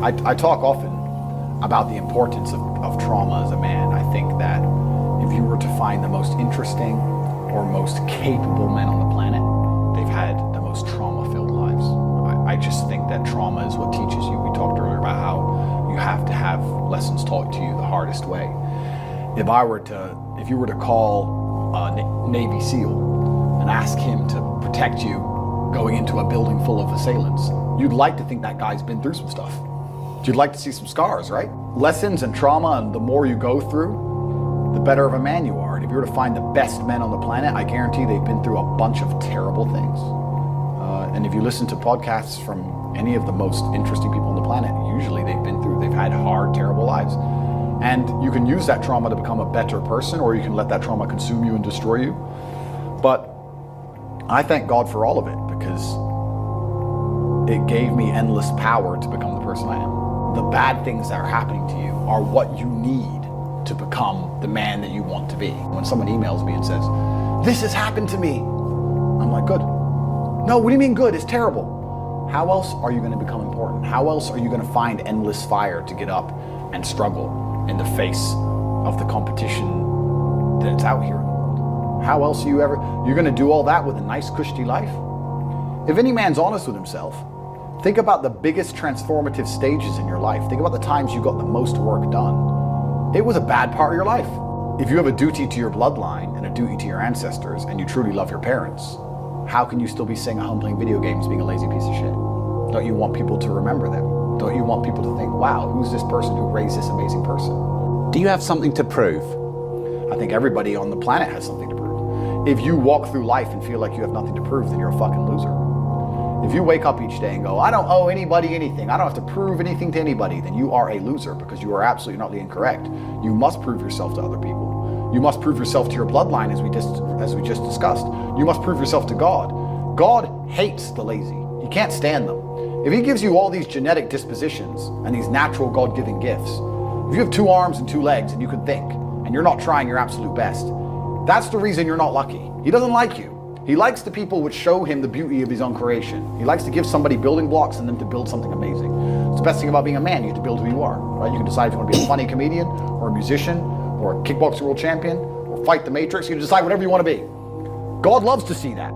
I talk often about the importance of trauma as a man. I think that if you were to find the most interesting or most capable men on the planet, they've had the most trauma-filled lives. I just think that trauma is what teaches you. We talked earlier about how you have to have lessons taught to you the hardest way. If you were to call a Navy SEAL and ask him to protect you going into a building full of assailants, you'd like to think that guy's been through some stuff. You'd like to see some scars, right? Lessons and trauma, and the more you go through, the better of a man you are. And if you were to find the best men on the planet, I guarantee they've been through a bunch of terrible things. And if you listen to podcasts from any of the most interesting people on the planet, usually they've had hard, terrible lives. And you can use that trauma to become a better person, or you can let that trauma consume you and destroy you. But I thank God for all of it, because it gave me endless power to become the person I am. The bad things that are happening to you are what you need to become the man that you want to be. When someone emails me and says, "This has happened to me," I'm like, good. No, what do you mean good? It's terrible. How else are you going to become important? How else are you going to find endless fire to get up and struggle in the face of the competition that's out here in the world? How else you're going to do all that with a nice, cushy life? If any man's honest with himself, think about the biggest transformative stages in your life. Think about the times you got the most work done. It was a bad part of your life. If you have a duty to your bloodline and a duty to your ancestors, and you truly love your parents, how can you still be sitting at home playing video games being a lazy piece of shit? Don't you want people to remember them? Don't you want people to think, wow, who's this person who raised this amazing person? Do you have something to prove? I think everybody on the planet has something to prove. If you walk through life and feel like you have nothing to prove, then you're a fucking loser. If you wake up each day and go, I don't owe anybody anything, I don't have to prove anything to anybody, then you are a loser, because you are absolutely not incorrect. You must prove yourself to other people. You must prove yourself to your bloodline, as we just discussed. You must prove yourself to God. God hates the lazy. He can't stand them. If he gives you all these genetic dispositions and these natural God-given gifts, if you have 2 arms and 2 legs and you can think, and you're not trying your absolute best, that's the reason you're not lucky. He doesn't like you. He likes the people which show him the beauty of his own creation. He likes to give somebody building blocks and then to build something amazing. It's the best thing about being a man. You get to build who you are, right? You can decide if you want to be a funny comedian or a musician or a kickboxing world champion or fight the Matrix. You can decide whatever you want to be. God loves to see that.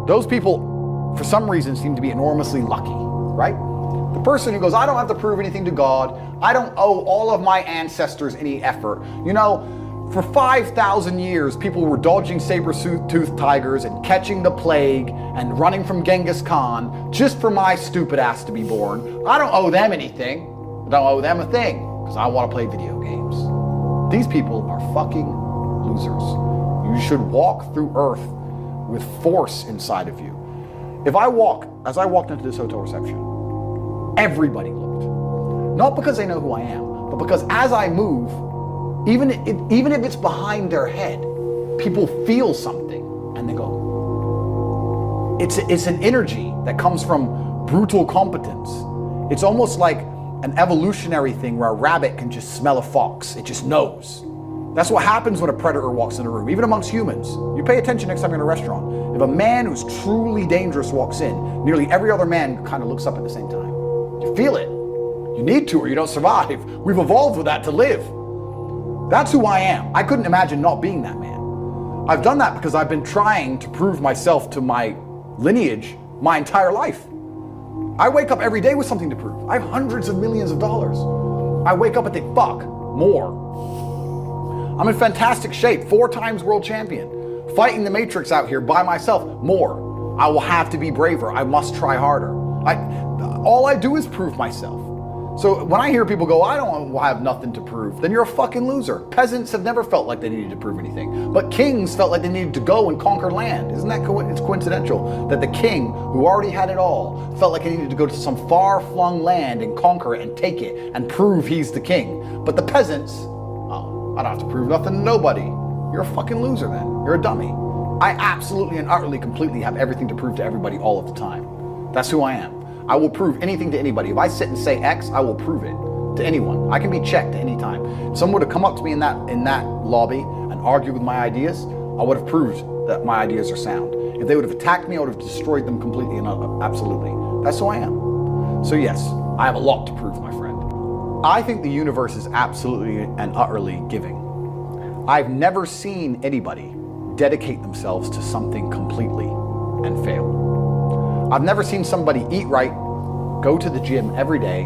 Those people, for some reason, seem to be enormously lucky, right? The person who goes, I don't have to prove anything to God. I don't owe all of my ancestors any effort. You know, for 5,000 years, people were dodging saber-toothed tigers and catching the plague and running from Genghis Khan just for my stupid ass to be born. I don't owe them anything. I don't owe them a thing, because I want to play video games. These people are fucking losers. You should walk through earth with force inside of you. As I walked into this hotel reception, everybody looked. Not because they know who I am, but because as I move, even if it's behind their head, people feel something and they go, it's an energy that comes from brutal competence. It's almost like an evolutionary thing where a rabbit can just smell a fox. It just knows. That's what happens when a predator walks in a room, even amongst humans. You pay attention next time you're in a restaurant. If a man who's truly dangerous walks in, nearly every other man kind of looks up at the same time. You feel it. You need to, or you don't survive. We've evolved with that to live. That's who I am. I couldn't imagine not being that man. I've done that because I've been trying to prove myself to my lineage my entire life. I wake up every day with something to prove. I have hundreds of millions of dollars. I wake up and think, fuck, more. I'm in fantastic shape, 4 times world champion. Fighting the Matrix out here by myself, more. I will have to be braver. I must try harder. All I do is prove myself. So when I hear people go, I don't have nothing to prove, then you're a fucking loser. Peasants have never felt like they needed to prove anything, but kings felt like they needed to go and conquer land. Isn't that it's coincidental that the king, who already had it all, felt like he needed to go to some far-flung land and conquer it and take it and prove he's the king. But the peasants, I don't have to prove nothing to nobody. You're a fucking loser then. You're a dummy. I absolutely and utterly, completely have everything to prove to everybody all of the time. That's who I am. I will prove anything to anybody. If I sit and say X, I will prove it to anyone. I can be checked at any time. If someone would have come up to me in that lobby and argued with my ideas, I would have proved that my ideas are sound. If they would have attacked me, I would have destroyed them completely and absolutely. That's who I am. So yes, I have a lot to prove, my friend. I think the universe is absolutely and utterly giving. I've never seen anybody dedicate themselves to something completely and fail. I've never seen somebody eat right, go to the gym every day,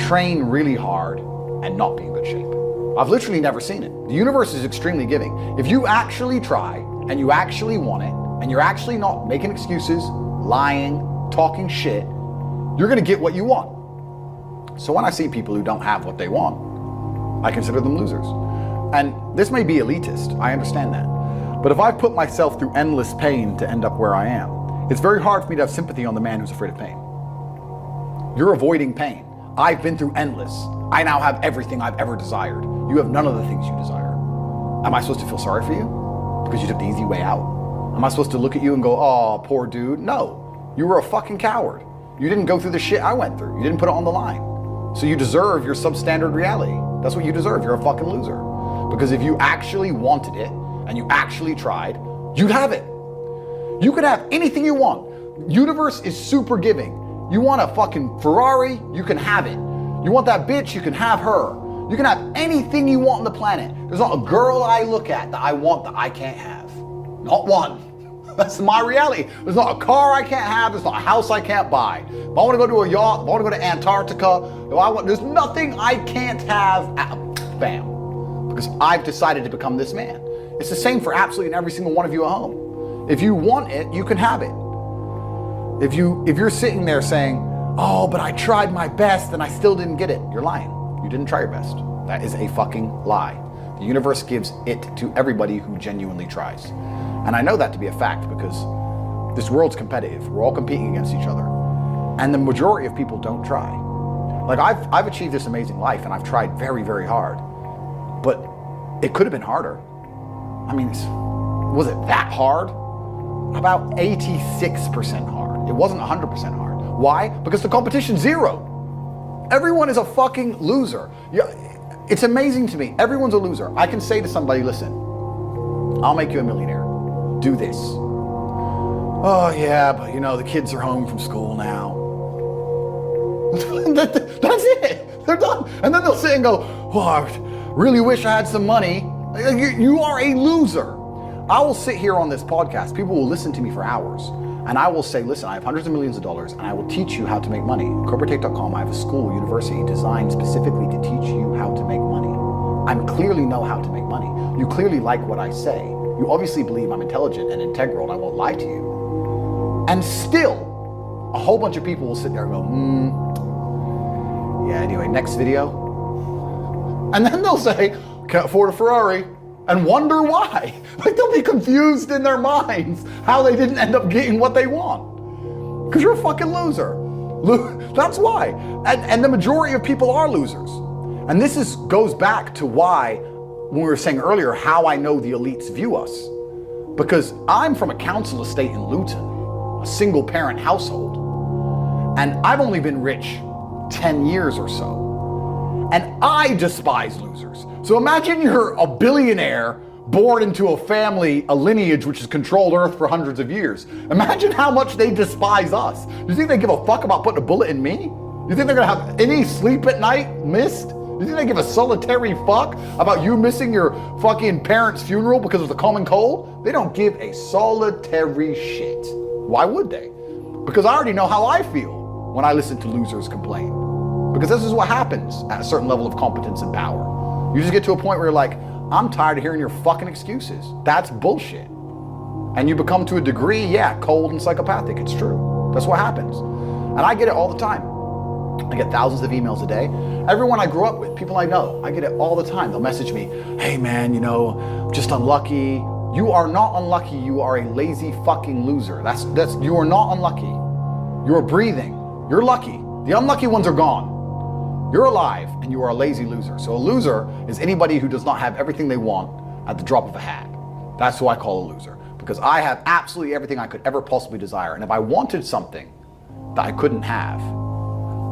train really hard, and not be in good shape. I've literally never seen it. The universe is extremely giving. If you actually try, and you actually want it, and you're actually not making excuses, lying, talking shit, you're gonna get what you want. So when I see people who don't have what they want, I consider them losers. And this may be elitist, I understand that. But if I've put myself through endless pain to end up where I am, it's very hard for me to have sympathy on the man who's afraid of pain. You're avoiding pain. I've been through endless. I now have everything I've ever desired. You have none of the things you desire. Am I supposed to feel sorry for you? Because you took the easy way out? Am I supposed to look at you and go, oh, poor dude? No, you were a fucking coward. You didn't go through the shit I went through. You didn't put it on the line. So you deserve your substandard reality. That's what you deserve. You're a fucking loser. Because if you actually wanted it and you actually tried, you'd have it. You could have anything you want. Universe is super giving. You want a fucking Ferrari, you can have it. You want that bitch, you can have her. You can have anything you want on the planet. There's not a girl I look at that I want that I can't have. Not one. That's my reality. There's not a car I can't have. There's not a house I can't buy. If I want to go to a yacht, if I want to go to Antarctica, there's nothing I can't have. Bam. Because I've decided to become this man. It's the same for absolutely every single one of you at home. If you want it, you can have it. If you're sitting there saying, oh, but I tried my best and I still didn't get it, you're lying. You didn't try your best. That is a fucking lie. The universe gives it to everybody who genuinely tries. And I know that to be a fact because this world's competitive. We're all competing against each other. And the majority of people don't try. Like I've achieved this amazing life and I've tried very, very hard. But it could have been harder. I mean, was it that hard? About 86% hard. It wasn't 100% hard. Why? Because the competition's zero. Everyone is a fucking loser. It's amazing to me. Everyone's a loser. I can say to somebody, listen, I'll make you a millionaire. Do this. Oh yeah, but the kids are home from school now. That's it. They're done. And then they'll sit and go, oh, I really wish I had some money. You are a loser. I will sit here on this podcast. People will listen to me for hours. And I will say, listen, I have hundreds of millions of dollars and I will teach you how to make money. CorporateTake.com, I have a school, university designed specifically to teach you how to make money. I clearly know how to make money. You clearly like what I say. You obviously believe I'm intelligent and integral and I won't lie to you. And still, a whole bunch of people will sit there and go, yeah, anyway, next video. And then they'll say, can't afford a Ferrari. And wonder why. Like they'll be confused in their minds how they didn't end up getting what they want. Because you're a fucking loser. That's why. And the majority of people are losers. And this goes back to why, when we were saying earlier, how I know the elites view us. Because I'm from a council estate in Luton, a single parent household. And I've only been rich 10 years or so. And I despise losers. So imagine you're a billionaire born into a family, a lineage which has controlled Earth for hundreds of years. Imagine how much they despise us. Do you think they give a fuck about putting a bullet in me? Do you think they're gonna have any sleep at night missed? Do you think they give a solitary fuck about you missing your fucking parents' funeral because of the common cold? They don't give a solitary shit. Why would they? Because I already know how I feel when I listen to losers complain. Because this is what happens at a certain level of competence and power. You just get to a point where you're like, I'm tired of hearing your fucking excuses. That's bullshit. And you become, to a degree, yeah, cold and psychopathic. It's true. That's what happens. And I get it all the time. I get thousands of emails a day. Everyone I grew up with, people I know, I get it all the time. They'll message me, hey man, just unlucky. You are not unlucky. You are a lazy fucking loser. You are not unlucky. You're breathing. You're lucky. The unlucky ones are gone. You're alive and you are a lazy loser. So a loser is anybody who does not have everything they want at the drop of a hat. That's who I call a loser, because I have absolutely everything I could ever possibly desire. And if I wanted something that I couldn't have,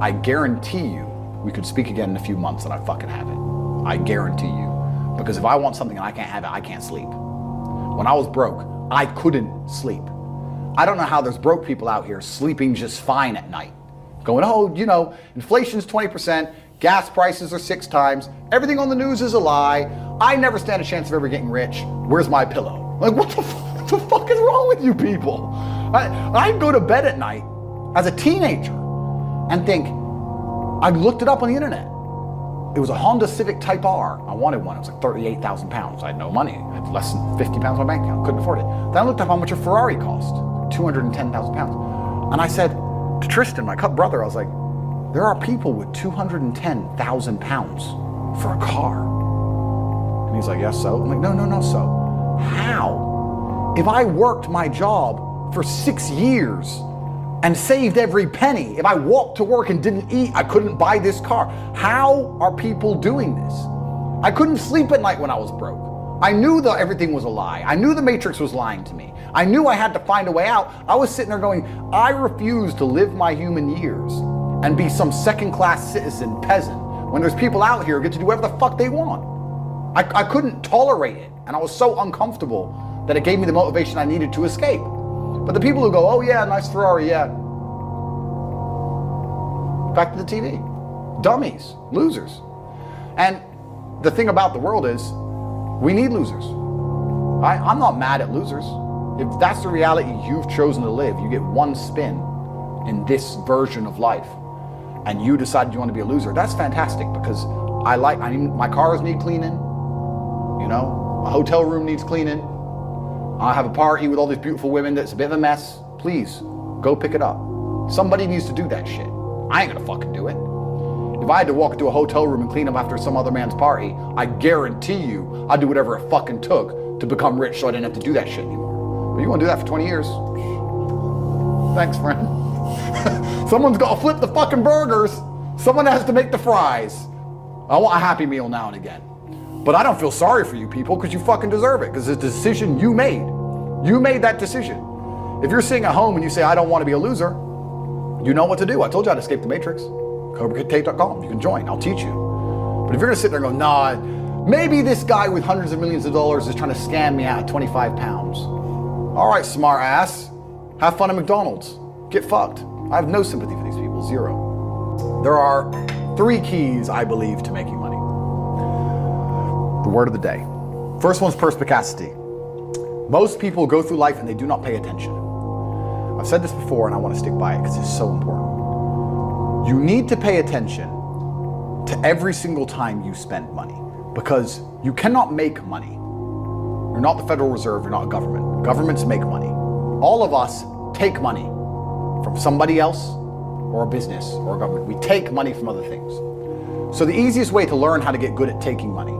I guarantee you we could speak again in a few months and I'd fucking have it. I guarantee you. Because if I want something and I can't have it, I can't sleep. When I was broke, I couldn't sleep. I don't know how there's broke people out here sleeping just fine at night. going, oh, you know, inflation's 20%, gas prices are 6 times, everything on the news is a lie, I never stand a chance of ever getting rich, where's my pillow? Like, what the fuck is wrong with you people? I'd go to bed at night as a teenager and think, I looked it up on the internet. It was a Honda Civic Type R. I wanted one. It was like 38,000 pounds. I had no money. I had less than 50 pounds in my bank account. Couldn't afford it. Then I looked up how much a Ferrari cost. 210,000 pounds. And I said to Tristan, my brother, I was like, there are people with 210,000 pounds for a car. And he's like, yes, so? I'm like, no, so. How? If I worked my job for 6 years and saved every penny, if I walked to work and didn't eat, I couldn't buy this car. How are people doing this? I couldn't sleep at night when I was broke. I knew that everything was a lie. I knew the Matrix was lying to me. I knew I had to find a way out. I was sitting there going, I refuse to live my human years and be some second-class citizen peasant when there's people out here who get to do whatever the fuck they want. I couldn't tolerate it, and I was so uncomfortable that it gave me the motivation I needed to escape. But the people who go, oh yeah, nice Ferrari, yeah. Back to the TV. Dummies, losers. And the thing about the world is, we need losers. I'm not mad at losers. If that's the reality you've chosen to live, you get one spin in this version of life, and you decided you want to be a loser, that's fantastic, because my cars need cleaning, you know, my hotel room needs cleaning, I have a party with all these beautiful women that's a bit of a mess. Please, go pick it up. Somebody needs to do that shit. I ain't gonna fucking do it. If I had to walk into a hotel room and clean up after some other man's party, I guarantee you I'd do whatever it fucking took to become rich so I didn't have to do that shit anymore. But you wanna do that for 20 years? Thanks, friend. Someone's gotta flip the fucking burgers. Someone has to make the fries. I want a Happy Meal now and again. But I don't feel sorry for you people, because you fucking deserve it, because it's a decision you made. You made that decision. If you're sitting at home and you say, I don't want to be a loser, you know what to do. I told you how to escape the Matrix. CobraTate.com. You can join. I'll teach you. But if you're going to sit there and go, nah, maybe this guy with hundreds of millions of dollars is trying to scam me out of 25 pounds. All right, smart ass. Have fun at McDonald's. Get fucked. I have no sympathy for these people. Zero. There are 3 keys, I believe, to making money. The word of the day. First one's perspicacity. Most people go through life and they do not pay attention. I've said this before and I want to stick by it because it's so important. You need to pay attention to every single time you spend money, because you cannot make money. You're not the Federal Reserve, you're not a government. Governments make money. All of us take money from somebody else or a business or a government. We take money from other things. So the easiest way to learn how to get good at taking money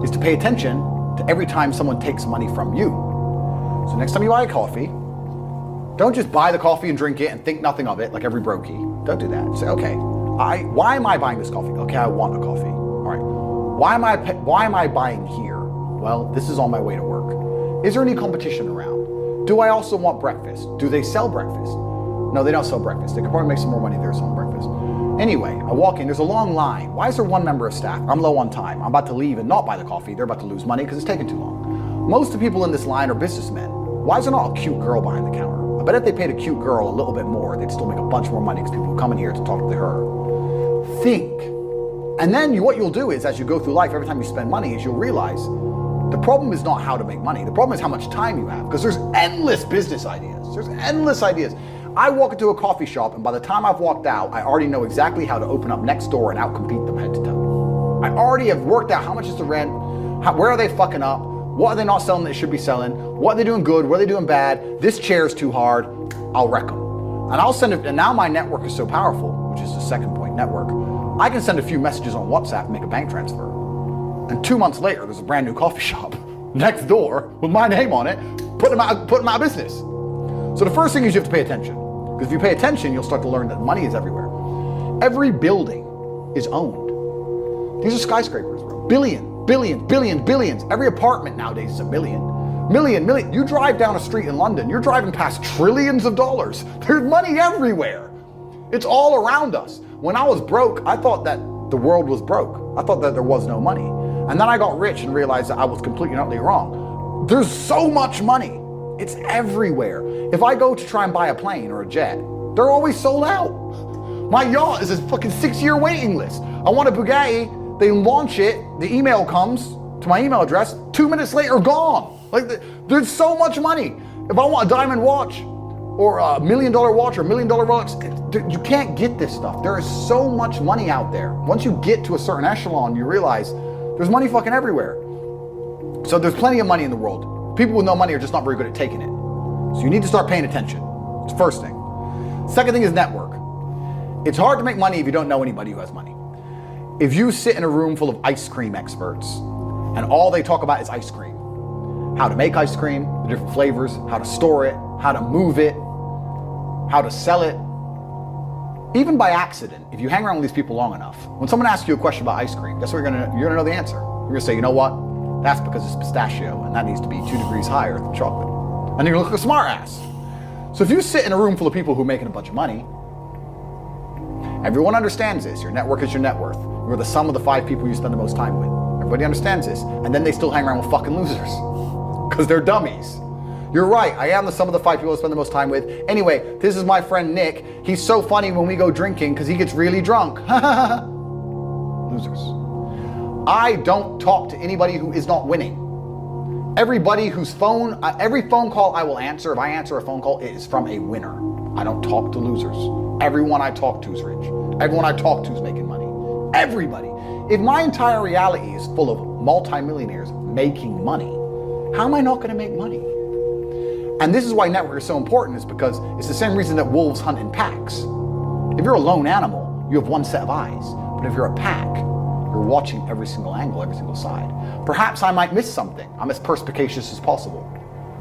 is to pay attention to every time someone takes money from you. So next time you buy a coffee, don't just buy the coffee and drink it and think nothing of it like every brokey. Don't do that. Say, okay, why am I buying this coffee? Okay, I want a coffee. All right. Why am I buying here? Well, this is on my way to work. Is there any competition around? Do I also want breakfast? Do they sell breakfast? No, they don't sell breakfast. They could probably make some more money there selling breakfast. Anyway, I walk in, there's a long line. Why is there one member of staff? I'm low on time. I'm about to leave and not buy the coffee. They're about to lose money because it's taking too long. Most of the people in this line are businessmen. Why is there not a cute girl behind the counter? I bet if they paid a cute girl a little bit more, they'd still make a bunch more money because people come in here to talk to her. Think. And then what you'll do is, as you go through life, every time you spend money, is you'll realize the problem is not how to make money. The problem is how much time you have, because there's endless business ideas. There's endless ideas. I walk into a coffee shop, and by the time I've walked out, I already know exactly how to open up next door and outcompete them head to toe. I already have worked out how much is the rent, where are they fucking up, what are they not selling that they should be selling, what are they doing good, what are they doing bad, this chair's too hard, I'll wreck them. And I'll send it, and now my network is so powerful, which is the second point, network, I can send a few messages on WhatsApp and make a bank transfer. And 2 months later, there's a brand new coffee shop next door with my name on it, putting them out of business. So the first thing is you have to pay attention. Because if you pay attention, you'll start to learn that money is everywhere. Every building is owned. These are skyscrapers, bro. Billions. Every apartment nowadays is a million. You drive down a street in London, you're driving past trillions of dollars. There's money everywhere. It's all around us. When I was broke, I thought that the world was broke. I thought that there was no money. And then I got rich and realized that I was completely and utterly wrong. There's so much money. It's everywhere. If I go to try and buy a plane or a jet, they're always sold out. My yacht is a fucking 6-year waiting list. I want a Bugatti, they launch it, the email comes to my email address, 2 minutes later, gone. Like, there's so much money. If I want a diamond watch, or a $1 million watch, or $1 million Rolex, you can't get this stuff. There is so much money out there. Once you get to a certain echelon, you realize there's money fucking everywhere. So there's plenty of money in the world. People with no money are just not very good at taking it. So you need to start paying attention. It's the first thing. Second thing is network. It's hard to make money if you don't know anybody who has money. If you sit in a room full of ice cream experts and all they talk about is ice cream, how to make ice cream, the different flavors, how to store it, how to move it, how to sell it. Even by accident, if you hang around with these people long enough, when someone asks you a question about ice cream, guess what you're gonna know the answer. You're gonna say, you know what? That's because it's pistachio and that needs to be 2 degrees higher than chocolate. And you're gonna look like a smart ass. So if you sit in a room full of people who are making a bunch of money, everyone understands this. Your network is your net worth. You're the sum of the 5 people you spend the most time with. Everybody understands this. And then they still hang around with fucking losers because they're dummies. You're right, I am the sum of the 5 people I spend the most time with. Anyway, this is my friend Nick. He's so funny when we go drinking because he gets really drunk. Losers. I don't talk to anybody who is not winning. Everybody whose phone, every phone call I will answer, if I answer a phone call, it is from a winner. I don't talk to losers. Everyone I talk to is rich. Everyone I talk to is making money. Everybody. If my entire reality is full of multimillionaires making money, how am I not gonna make money? And this is why network is so important, is because it's the same reason that wolves hunt in packs. If you're a lone animal, you have one set of eyes. But if you're a pack, you're watching every single angle, every single side. Perhaps I might miss something. I'm as perspicacious as possible.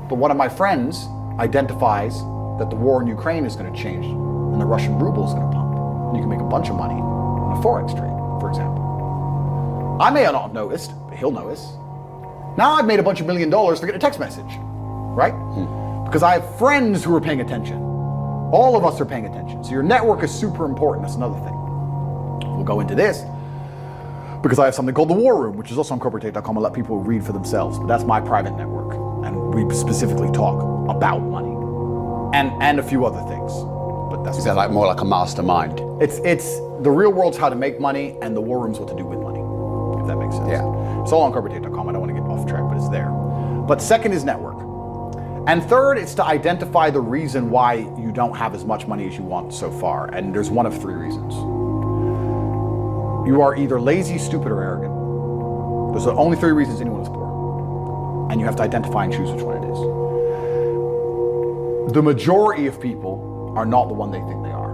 But one of my friends identifies that the war in Ukraine is going to change and the Russian ruble is going to pump. And you can make a bunch of money on a Forex trade, for example. I may not have noticed, but he'll notice. Now I've made a bunch of $1 million for getting a text message, right? Because I have friends who are paying attention. All of us are paying attention. So your network is super important. That's another thing. We'll go into this because I have something called the War Room, which is also on corporatate.com. I'll let people read for themselves, but that's my private network. And we specifically talk about money and a few other things. But that's is that like more like a mastermind? It's the real world's how to make money, and the War Room's what to do with money, if that makes sense. Yeah. It's all on corporatate.com. I don't want to get off track, but it's there. But second is network. And third, it's to identify the reason why you don't have as much money as you want so far. And there's one of 3 reasons. You are either lazy, stupid, or arrogant. Those are the only 3 reasons anyone is poor. And you have to identify and choose which one it is. The majority of people are not the one they think they are.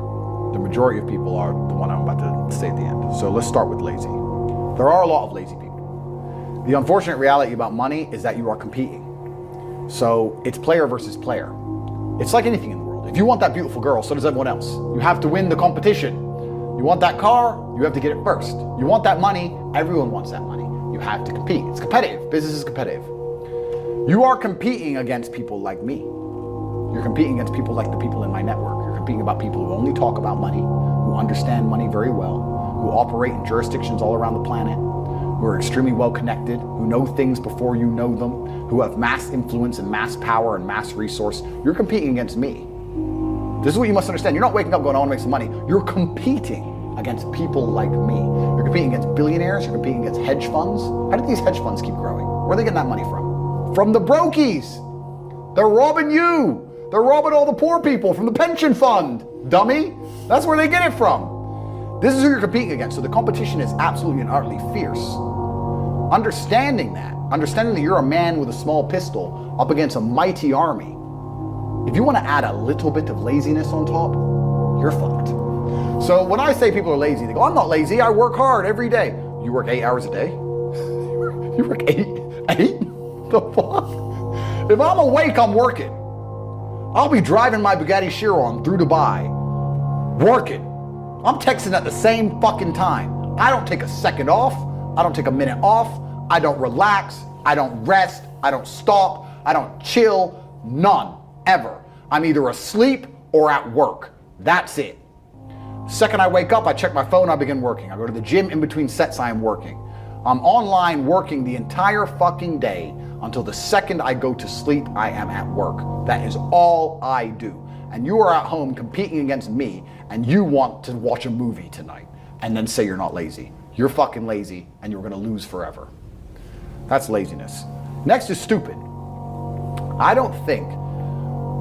The majority of people are the one I'm about to say at the end. So let's start with lazy. There are a lot of lazy people. The unfortunate reality about money is that you are competing. So it's player versus player. It's like anything in the world. If you want that beautiful girl, so does everyone else. You have to win the competition. You want that car, you have to get it first. You want that money, everyone wants that money. You have to compete. It's competitive. Business is competitive. You are competing against people like me. You're competing against people like the people in my network. You're competing about people who only talk about money, who understand money very well, who operate in jurisdictions all around the planet, who are extremely well connected, who know things before you know them, who have mass influence and mass power and mass resource. You're competing against me. This is what you must understand. You're not waking up going, I want to make some money. You're competing against people like me. You're competing against billionaires. You're competing against hedge funds. How did these hedge funds keep growing? Where are they getting that money from? From the brokies. They're robbing you. They're robbing all the poor people from the pension fund, dummy. That's where they get it from. This is who you're competing against. So the competition is absolutely and utterly fierce. Understanding that you're a man with a small pistol up against a mighty army, if you want to add a little bit of laziness on top, you're fucked. So when I say people are lazy, they go, I'm not lazy, I work hard every day. You work 8 hours a day? You work 8? The fuck? If I'm awake, I'm working. I'll be driving my Bugatti Chiron through Dubai, working. I'm texting at the same fucking time. I don't take a second off. I don't take a minute off. I don't relax. I don't rest. I don't stop. I don't chill. None. Ever. I'm either asleep or at work. That's it. Second I wake up, I check my phone, I begin working. I go to the gym in between sets, I am working. I'm online working the entire fucking day until the second I go to sleep, I am at work. That is all I do. and you are at home competing against me, and you want to watch a movie tonight, and then say you're not lazy. You're fucking lazy, and you're gonna lose forever. That's laziness. Next is stupid. I don't think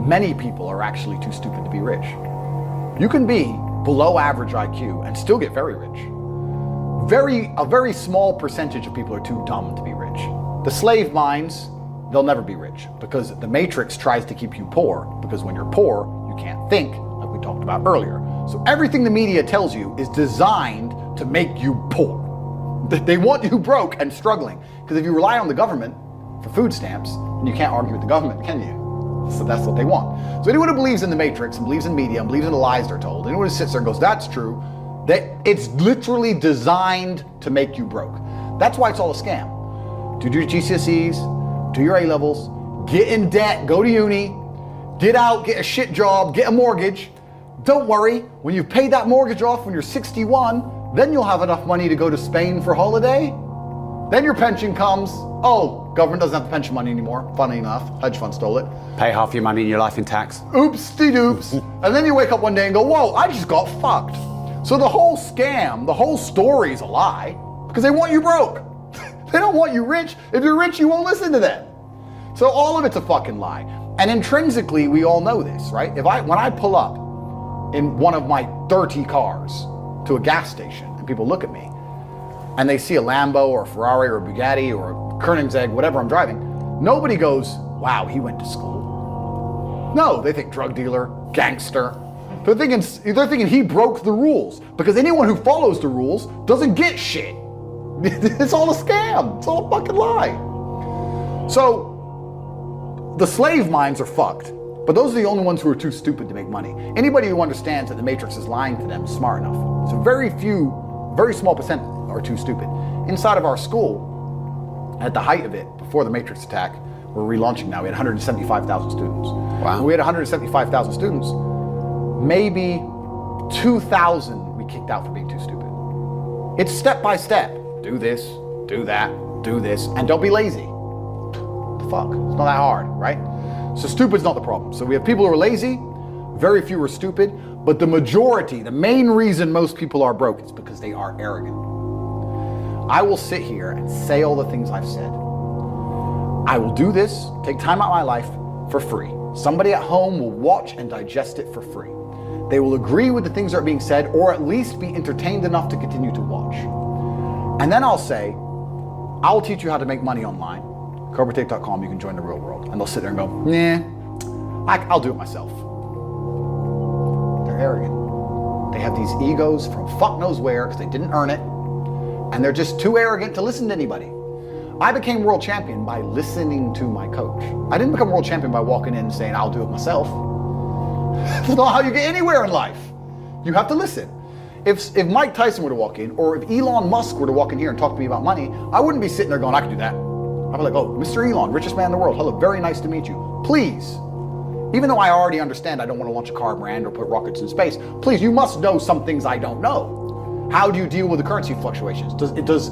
many people are actually too stupid to be rich. You can be below average IQ and still get very rich. A very small percentage of people are too dumb to be rich. The slave minds, they'll never be rich because the matrix tries to keep you poor, because when you're poor, you can't think, like we talked about earlier. So everything the media tells you is designed to make you poor. They want you broke and struggling, because if you rely on the government for food stamps, then you can't argue with the government, can you? So that's what they want. So anyone who believes in the matrix and believes in media and believes in the lies they're told, anyone who sits there and goes, that's true, that it's literally designed to make you broke. That's why it's all a scam. Do your GCSEs, do your A-levels, get in debt, go to uni, get out, get a shit job, get a mortgage. Don't worry, when you've paid that mortgage off when you're 61, then you'll have enough money to go to Spain for holiday. Then your pension comes. Oh, government doesn't have the pension money anymore. Funny enough, hedge fund stole it. Pay half your money in your life in tax. Oops-de-doops. And then you wake up one day and go, whoa, I just got fucked. So the whole scam, the whole story is a lie because they want you broke. They don't want you rich. If you're rich, you won't listen to them. So all of it's a fucking lie. And intrinsically, we all know this, right? When I pull up in one of my 30 cars to a gas station and people look at me and they see a Lambo or a Ferrari or a Bugatti or a Koenigsegg, whatever I'm driving, nobody goes, wow, he went to school. No, they think drug dealer, gangster. They're thinking he broke the rules, because anyone who follows the rules doesn't get shit. It's all a scam. It's all a fucking lie. So the slave minds are fucked, but those are the only ones who are too stupid to make money. Anybody who understands that the matrix is lying to them is smart enough. So very small percent are too stupid. Inside of our school, at the height of it, before the matrix attack, we're relaunching now, we had 175,000 students. Wow. When we had 175,000 students, maybe 2,000 we kicked out for being too stupid. It's step by step. Do this, do that, do this, and don't be lazy. The fuck? It's not that hard, right? So stupid's not the problem. So we have people who are lazy, very few are stupid, but the majority, the main reason most people are broke is because they are arrogant. I will sit here and say all the things I've said. I will do this, take time out of my life for free. Somebody at home will watch and digest it for free. They will agree with the things that are being said, or at least be entertained enough to continue to watch. And then I'll say, I'll teach you how to make money online. CobraTape.com, you can join the real world. And they'll sit there and go, nah, I'll do it myself. They're arrogant. They have these egos from fuck knows where because they didn't earn it. And they're just too arrogant to listen to anybody. I became world champion by listening to my coach. I didn't become world champion by walking in and saying, I'll do it myself. That's not how you get anywhere in life. You have to listen. If Mike Tyson were to walk in, or if Elon Musk were to walk in here and talk to me about money, I wouldn't be sitting there going, I can do that. I'd be like, oh, Mr. Elon, richest man in the world. Hello, very nice to meet you. Please, even though I already understand I don't want to launch a car brand or put rockets in space, please, you must know some things I don't know. How do you deal with the currency fluctuations? Does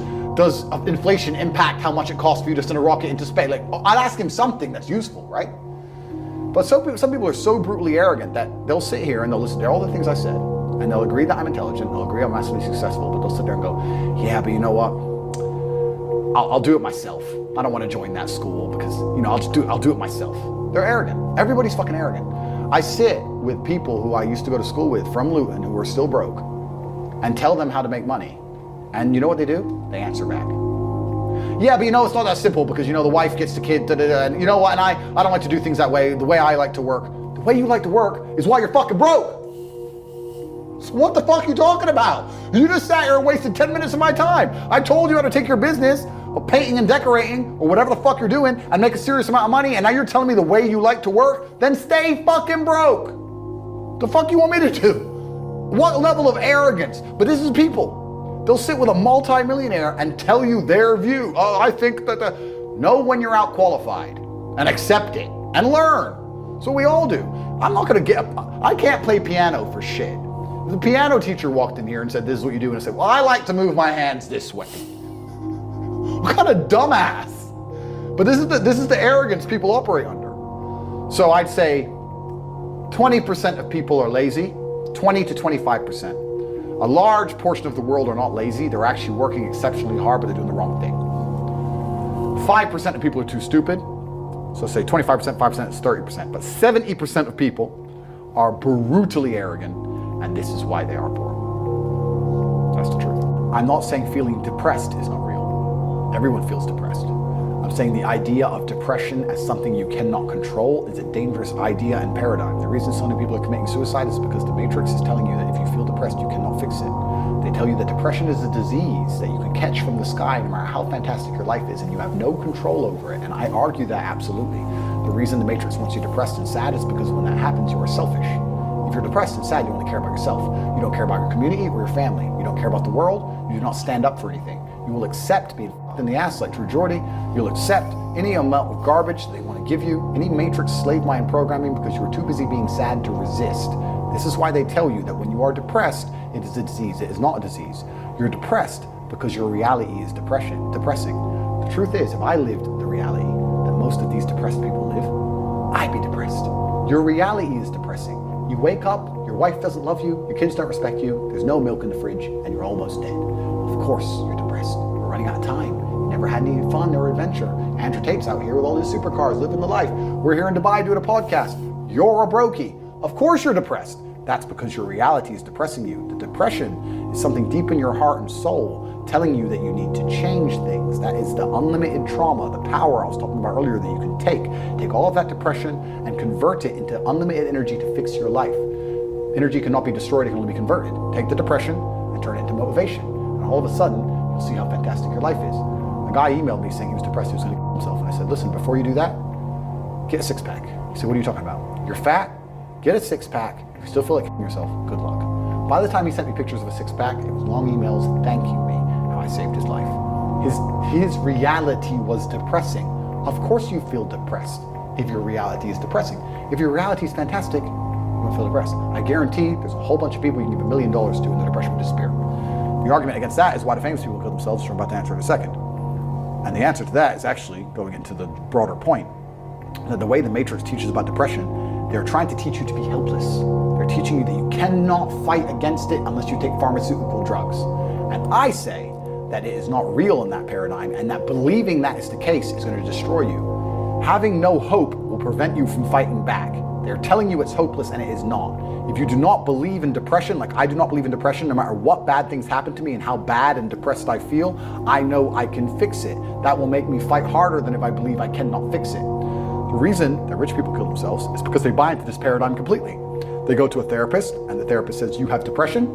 inflation impact how much it costs for you to send a rocket into space? Like, I'd ask him something that's useful, right? But some people are so brutally arrogant that they'll sit here and they'll listen to all the things I said, and they'll agree that I'm intelligent, they'll agree I'm massively successful, but they'll sit there and go, yeah, but you know what? I'll do it myself. I don't want to join that school because, I'll do it myself. They're arrogant. Everybody's fucking arrogant. I sit with people who I used to go to school with from Luton who are still broke and tell them how to make money. And you know what they do? They answer back. Yeah, but it's not that simple because, the wife gets the kid, and you know what, and I don't like to do things that way. The way I like to work. The way you like to work is why you're fucking broke. So what the fuck are you talking about? You just sat here and wasted 10 minutes of my time. I told you how to take your business of painting and decorating or whatever the fuck you're doing and make a serious amount of money, and now you're telling me the way you like to work? Then stay fucking broke. The fuck you want me to do? What level of arrogance? But this is people. They'll sit with a multi-millionaire and tell you their view. Oh, I think that know when you're out qualified and accept it and learn. So we all do. I can't play piano for shit. The piano teacher walked in here and said, this is what you do. And I said, well, I like to move my hands this way. What kind of dumbass? But this is the arrogance people operate under. So I'd say, 20% of people are lazy, 20 to 25%. A large portion of the world are not lazy. They're actually working exceptionally hard, but they're doing the wrong thing. 5% of people are too stupid. So say 25%, 5% is 30%. But 70% of people are brutally arrogant, and this is why they are poor. That's the truth. I'm not saying feeling depressed is not real. Everyone feels depressed. I'm saying the idea of depression as something you cannot control is a dangerous idea and paradigm. The reason so many people are committing suicide is because the Matrix is telling you that if you feel depressed, you cannot fix it. They tell you that depression is a disease that you can catch from the sky no matter how fantastic your life is, and you have no control over it. And I argue that absolutely. The reason the Matrix wants you depressed and sad is because when that happens, you are selfish. If you're depressed and sad, you only care about yourself. You don't care about your community or your family. You don't care about the world. You do not stand up for anything. You will accept being f***ed in the ass like True Jordy. You'll accept any amount of garbage they want to give you, any Matrix slave mind programming, because you are too busy being sad to resist. This is why they tell you that when you are depressed, it is a disease. It is not a disease. You're depressed because your reality is depressing. The truth is, if I lived the reality that most of these depressed people live, I'd be depressed. Your reality is depressing. You wake up, your wife doesn't love you, your kids don't respect you, there's no milk in the fridge, and you're almost dead. Of course you're depressed. You're running out of time. You never had any fun or adventure. Andrew Tate's out here with all his supercars, living the life. We're here in Dubai doing a podcast. You're a brokey. Of course you're depressed. That's because your reality is depressing you. The depression is something deep in your heart and soul telling you that you need to change things. That is the unlimited trauma, the power I was talking about earlier that you can take all of that depression and convert it into unlimited energy to fix your life. Energy cannot be destroyed, it can only be converted. Take the depression and turn it into motivation. And all of a sudden, you'll see how fantastic your life is. A guy emailed me saying he was depressed, he was going to kill himself. And I said, listen, before you do that, get a six-pack. He said, what are you talking about? You're fat? Get a six-pack. If you still feel like killing yourself, good luck. By the time he sent me pictures of a six-pack, it was long emails thanking me how I saved his life. His reality was depressing. Of course you feel depressed if your reality is depressing. If your reality is fantastic, you won't feel depressed. I guarantee there's a whole bunch of people you can give $1 million to and the depression will disappear. The argument against that is why the famous people kill themselves, which I'm about to answer in a second. And the answer to that is actually going into the broader point, that the way the Matrix teaches about depression, they're trying to teach you to be helpless. They're teaching you that you cannot fight against it unless you take pharmaceutical drugs. And I say that it is not real in that paradigm, and that believing that is the case is going to destroy you. Having no hope will prevent you from fighting back. They're telling you it's hopeless, and it is not. If you do not believe in depression, like I do not believe in depression, no matter what bad things happen to me and how bad and depressed I feel, I know I can fix it. That will make me fight harder than if I believe I cannot fix it. The reason that rich people kill themselves is because they buy into this paradigm completely. They go to a therapist, and the therapist says, you have depression.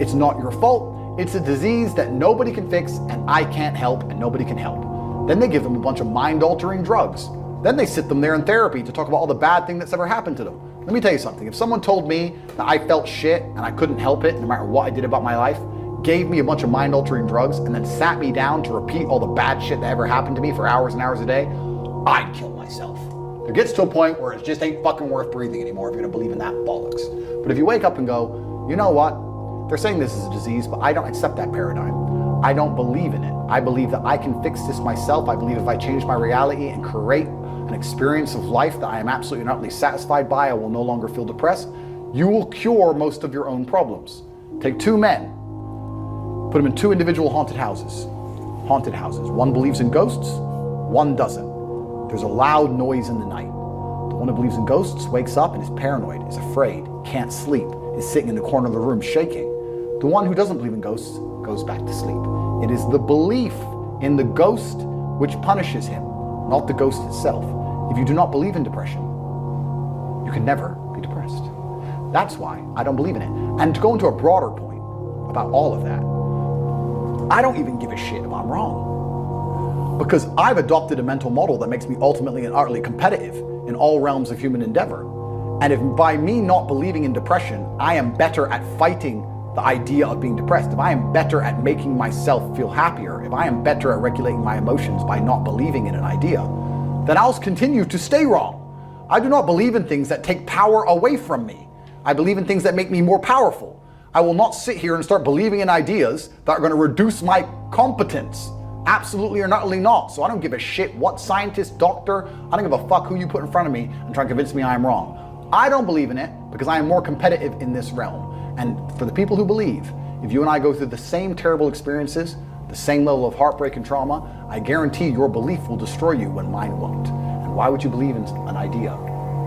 It's not your fault. It's a disease that nobody can fix, and I can't help, and nobody can help. Then they give them a bunch of mind-altering drugs. Then they sit them there in therapy to talk about all the bad thing that's ever happened to them. Let me tell you something. If someone told me that I felt shit and I couldn't help it no matter what I did about my life, gave me a bunch of mind-altering drugs, and then sat me down to repeat all the bad shit that ever happened to me for hours and hours a day, I'd kill myself. There gets to a point where it just ain't fucking worth breathing anymore if you're gonna believe in that bollocks. But if you wake up and go, you know what? They're saying this is a disease, but I don't accept that paradigm. I don't believe in it. I believe that I can fix this myself. I believe if I change my reality and create an experience of life that I am absolutely and utterly satisfied by, I will no longer feel depressed. You will cure most of your own problems. Take two men, put them in two individual haunted houses. One believes in ghosts, one doesn't. There's a loud noise in the night. The one who believes in ghosts wakes up and is paranoid, is afraid, can't sleep, is sitting in the corner of the room shaking. The one who doesn't believe in ghosts goes back to sleep. It is the belief in the ghost which punishes him, not the ghost itself. If you do not believe in depression, you can never be depressed. That's why I don't believe in it. And to go into a broader point about all of that, I don't even give a shit if I'm wrong. Because I've adopted a mental model that makes me ultimately and utterly competitive in all realms of human endeavor. And if by me not believing in depression, I am better at fighting the idea of being depressed, if I am better at making myself feel happier, if I am better at regulating my emotions by not believing in an idea, then I'll continue to stay wrong. I do not believe in things that take power away from me. I believe in things that make me more powerful. I will not sit here and start believing in ideas that are going to reduce my competence. Absolutely or utterly not. So I don't give a shit what scientist, doctor, I don't give a fuck who you put in front of me and try and convince me I'm wrong. I don't believe in it because I am more competitive in this realm. And for the people who believe, if you and I go through the same terrible experiences, the same level of heartbreak and trauma, I guarantee your belief will destroy you when mine won't. And why would you believe in an idea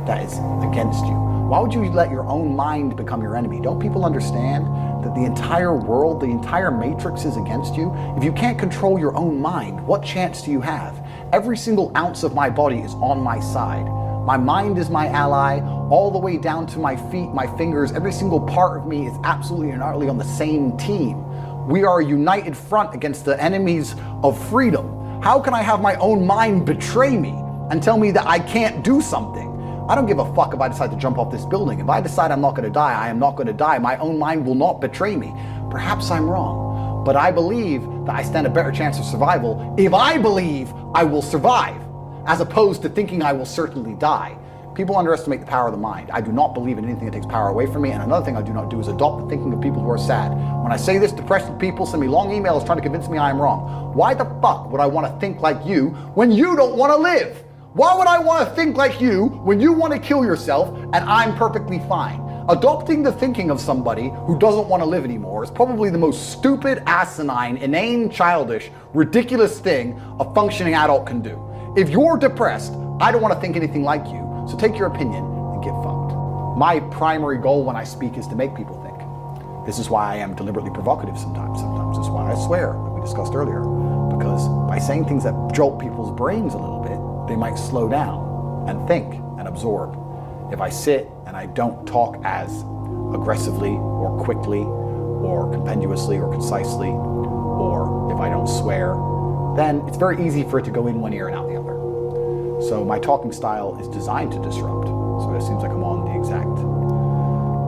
that is against you? Why would you let your own mind become your enemy? Don't people understand that the entire world, the entire matrix is against you? If you can't control your own mind, what chance do you have? Every single ounce of my body is on my side. My mind is my ally, all the way down to my feet, my fingers. Every single part of me is absolutely and utterly on the same team. We are a united front against the enemies of freedom. How can I have my own mind betray me and tell me that I can't do something? I don't give a fuck if I decide to jump off this building. If I decide I'm not going to die, I am not going to die. My own mind will not betray me. Perhaps I'm wrong, but I believe that I stand a better chance of survival if I believe I will survive, as opposed to thinking I will certainly die. People underestimate the power of the mind. I do not believe in anything that takes power away from me, and another thing I do not do is adopt the thinking of people who are sad. When I say this, depressed people send me long emails trying to convince me I am wrong. Why the fuck would I want to think like you when you don't want to live? Why would I want to think like you when you want to kill yourself and I'm perfectly fine? Adopting the thinking of somebody who doesn't want to live anymore is probably the most stupid, asinine, inane, childish, ridiculous thing a functioning adult can do. If you're depressed, I don't want to think anything like you, so take your opinion and get fucked. My primary goal when I speak is to make people think. This is why I am deliberately provocative sometimes. Sometimes it's why I swear, that we discussed earlier. Because by saying things that jolt people's brains a little bit, they might slow down and think and absorb. If I sit and I don't talk as aggressively or quickly or compendiously or concisely, or if I don't swear, then it's very easy for it to go in one ear and out the other. So my talking style is designed to disrupt. So it seems like I'm on the exact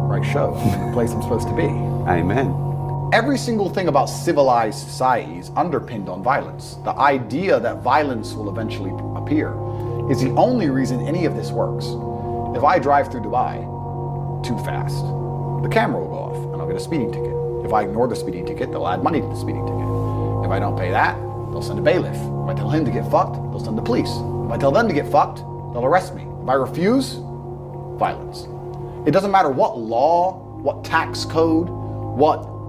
right show, the place I'm supposed to be. Amen. Every single thing about civilized society is underpinned on violence. The idea that violence will eventually appear is the only reason any of this works. If I drive through Dubai too fast, the camera will go off and I'll get a speeding ticket. If I ignore the speeding ticket, they'll add money to the speeding ticket. If I don't pay that, they'll send a bailiff. If I tell him to get fucked, they'll send the police. If I tell them to get fucked, they'll arrest me. If I refuse, violence. It doesn't matter what law, what tax code,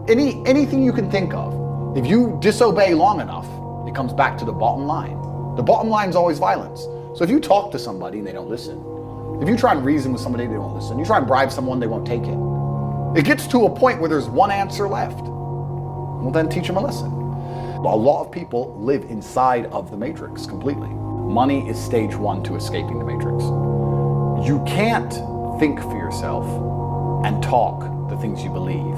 anything you can think of. If you disobey long enough, it comes back to the bottom line. The bottom line is always violence. So if you talk to somebody and they don't listen, if you try and reason with somebody, they won't listen. You try and bribe someone, they won't take it. It gets to a point where there's one answer left. Well, then teach them a lesson. A lot of people live inside of the matrix completely. Money is stage one to escaping the matrix. You can't think for yourself and talk the things you believe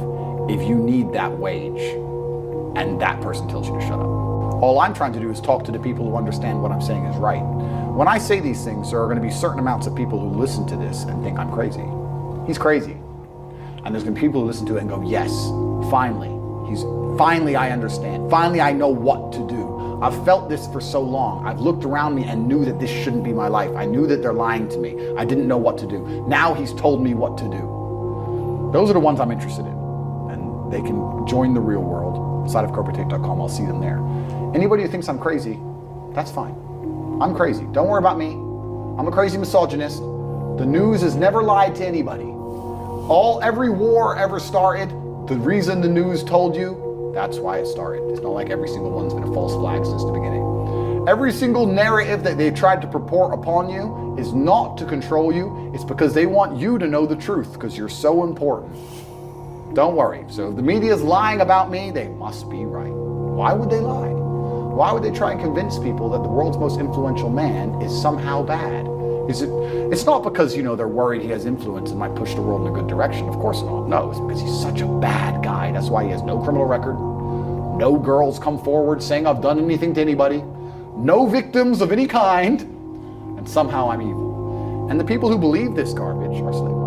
if you need that wage and that person tells you to shut up. All I'm trying to do is talk to the people who understand what I'm saying is right. When I say these things, there are going to be certain amounts of people who listen to this and think I'm crazy. He's crazy. And there's going to be people who listen to it and go, yes, finally I understand. Finally, I know what to do. I've felt this for so long. I've looked around me and knew that this shouldn't be my life. I knew that they're lying to me. I didn't know what to do. Now he's told me what to do. Those are the ones I'm interested in. And they can join the real world. Inside of corporatate.com, I'll see them there. Anybody who thinks I'm crazy, that's fine. I'm crazy. Don't worry about me. I'm a crazy misogynist. The news has never lied to anybody. Every war ever started, the reason the news told you, that's why it started. It's not like every single one's been a false flag since the beginning. Every single narrative that they've tried to purport upon you is not to control you. It's because they want you to know the truth because you're so important. Don't worry. So if the media is lying about me, they must be right. Why would they lie? Why would they try and convince people that the world's most influential man is somehow bad? It's not because, they're worried he has influence and might push the world in a good direction. Of course not. No, it's because he's such a bad guy. That's why he has no criminal record. No girls come forward saying I've done anything to anybody. No victims of any kind. And somehow I'm evil. And the people who believe this garbage are slaves.